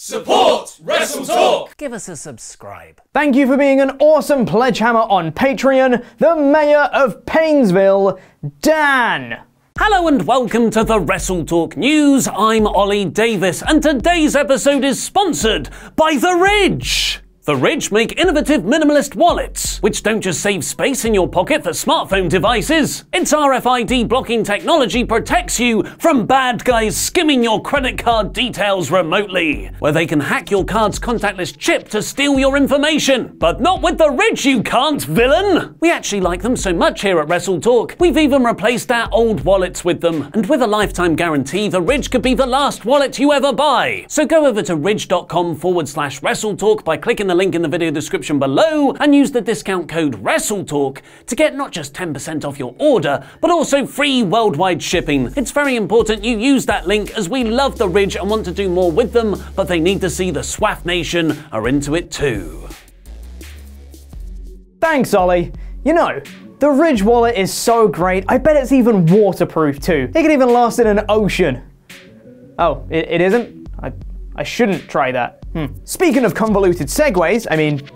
Support WrestleTalk! Give us a subscribe. Thank you for being an awesome pledgehammer on Patreon, the Mayor of Painesville, Dan. Hello and welcome to the WrestleTalk News. I'm Ollie Davis and today's episode is sponsored by The Ridge. The Ridge make innovative minimalist wallets, which don't just save space in your pocket for smartphone devices. Its RFID blocking technology protects you from bad guys skimming your credit card details remotely, where they can hack your card's contactless chip to steal your information. But not with The Ridge, you can't, villain! We actually like them so much here at WrestleTalk, we've even replaced our old wallets with them. And with a lifetime guarantee, The Ridge could be the last wallet you ever buy. So go over to ridge.com/WrestleTalk by clicking the link in the video description below and use the discount code WrestleTalk to get not just 10% off your order, but also free worldwide shipping. It's very important you use that link as we love The Ridge and want to do more with them, but they need to see the SWAF Nation are into it too. Thanks, Ollie. You know, the Ridge wallet is so great, I bet it's even waterproof too. It can even last in an ocean. Oh, it isn't? I shouldn't try that. Speaking of convoluted segues,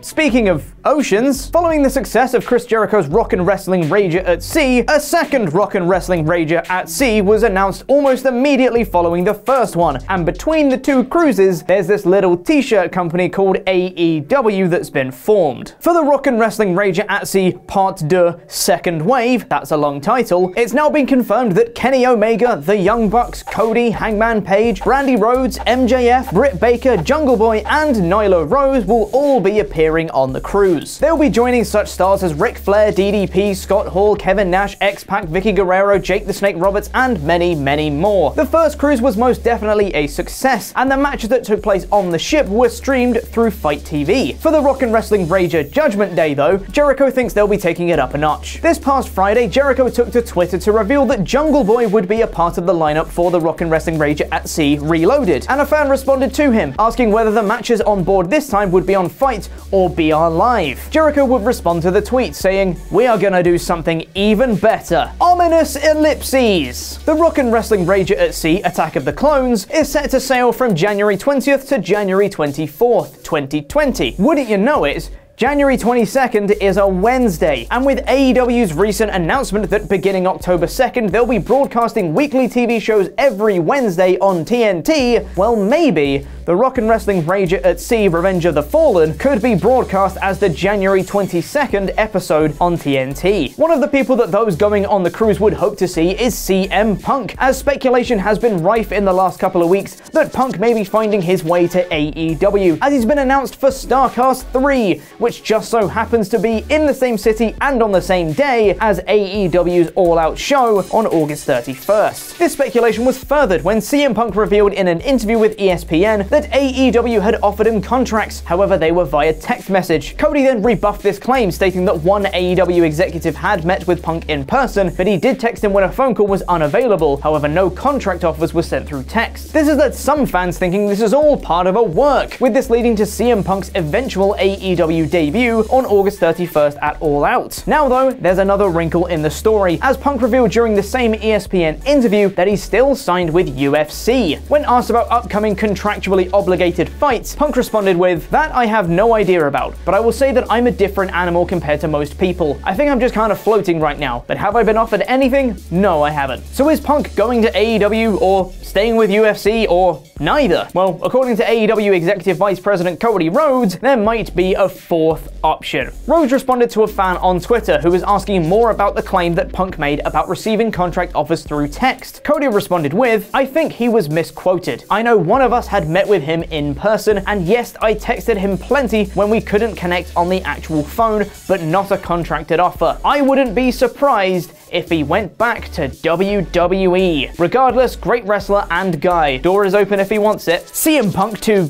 speaking of oceans, following the success of Chris Jericho's Rockin' Wrestling Rager at Sea, a second Rockin' Wrestling Rager at Sea was announced almost immediately following the first one. And between the two cruises, there's this little t-shirt company called AEW that's been formed. For the Rockin' Wrestling Rager at Sea Part 2 Second Wave, that's a long title, it's now been confirmed that Kenny Omega, the Young Bucks, Cody, Hangman Page, Brandy Rhodes, MJF, Britt Baker, Jungle Boy, and Nyla Rose will all be appearing on the cruise. They'll be joining such stars as Ric Flair, DDP, Scott Hall, Kevin Nash, X-Pac, Vicky Guerrero, Jake the Snake Roberts, and many, many more. The first cruise was most definitely a success, and the matches that took place on the ship were streamed through Fight TV. For the Rockin' Wrestling Rager Judgment Day, though, Jericho thinks they'll be taking it up a notch. This past Friday, Jericho took to Twitter to reveal that Jungle Boy would be a part of the lineup for the Rockin' Wrestling Rager at Sea Reloaded, and a fan responded to him, asking whether the matches on board this time would be on Fight or BR Live. Jericho would respond to the tweet saying, "We are gonna do something even better." Ominous ellipses! The Rockin' Wrestling Rager at Sea Attack of the Clones is set to sail from January 20th to January 24th, 2020. Wouldn't you know it, January 22nd is a Wednesday, and with AEW's recent announcement that beginning October 2nd they'll be broadcasting weekly TV shows every Wednesday on TNT, well maybe the Rockin' Wrestling Rager at Sea Revenge of the Fallen could be broadcast as the January 22nd episode on TNT. One of the people that those going on the cruise would hope to see is CM Punk, as speculation has been rife in the last couple of weeks that Punk may be finding his way to AEW, as he's been announced for StarCast 3, which just so happens to be in the same city and on the same day as AEW's All Out show on August 31st. This speculation was furthered when CM Punk revealed in an interview with ESPN that AEW had offered him contracts, however they were via text message. Cody then rebuffed this claim, stating that one AEW executive had met with Punk in person, but he did text him when a phone call was unavailable, however no contract offers were sent through text. This has led some fans thinking this is all part of a work, with this leading to CM Punk's eventual AEW debut on August 31st at All Out. Now though, there's another wrinkle in the story, as Punk revealed during the same ESPN interview that he's still signed with UFC. When asked about upcoming contractually obligated fights, Punk responded with, "That I have no idea about, but I will say that I'm a different animal compared to most people. I think I'm just kind of floating right now, but have I been offered anything? No, I haven't." So is Punk going to AEW or staying with UFC or neither? Well, according to AEW Executive Vice President Cody Rhodes, there might be a fourth option. Rhodes responded to a fan on Twitter who was asking more about the claim that Punk made about receiving contract offers through text. Cody responded with, "I think he was misquoted. I know one of us had met with him in person, and yes, I texted him plenty when we couldn't connect on the actual phone, but not a contracted offer. I wouldn't be surprised if he went back to WWE. Regardless, great wrestler and guy. Door is open if he wants it." CM Punk to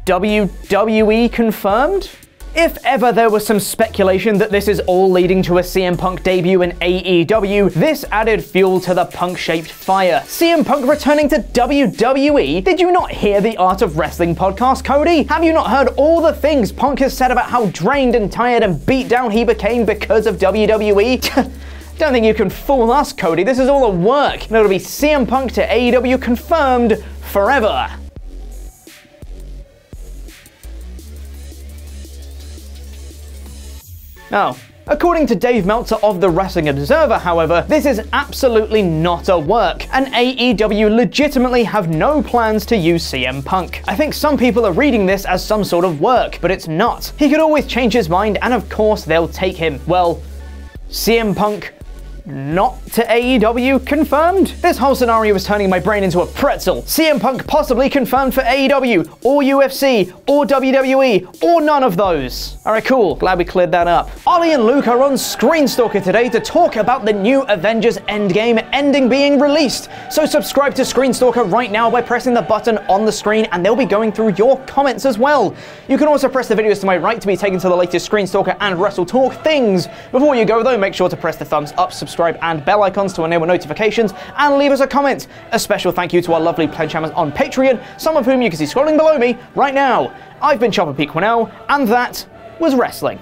WWE confirmed? If ever there was some speculation that this is all leading to a CM Punk debut in AEW, this added fuel to the Punk-shaped fire. CM Punk returning to WWE? Did you not hear the Art of Wrestling podcast, Cody? Have you not heard all the things Punk has said about how drained and tired and beat down he became because of WWE? Don't think you can fool us, Cody. This is all a work. And it'll be CM Punk to AEW confirmed forever. Oh. According to Dave Meltzer of The Wrestling Observer, however, this is absolutely not a work, and AEW legitimately have no plans to use CM Punk. I think some people are reading this as some sort of work, but it's not. He could always change his mind, and of course they'll take him. Well, CM Punk not to AEW confirmed? This whole scenario was turning my brain into a pretzel. CM Punk possibly confirmed for AEW, or UFC, or WWE, or none of those. Alright, cool. Glad we cleared that up. Ollie and Luke are on Screenstalker today to talk about the new Avengers Endgame ending being released. So subscribe to Screenstalker right now by pressing the button on the screen, and they'll be going through your comments as well. You can also press the videos to my right to be taken to the latest Screenstalker and WrestleTalk things. Before you go though, make sure to press the thumbs up, subscribe, and bell icons to enable notifications, and leave us a comment. A special thank you to our lovely pledge members on Patreon, some of whom you can see scrolling below me right now. I've been Chopper Pete Quinnell, and that was wrestling.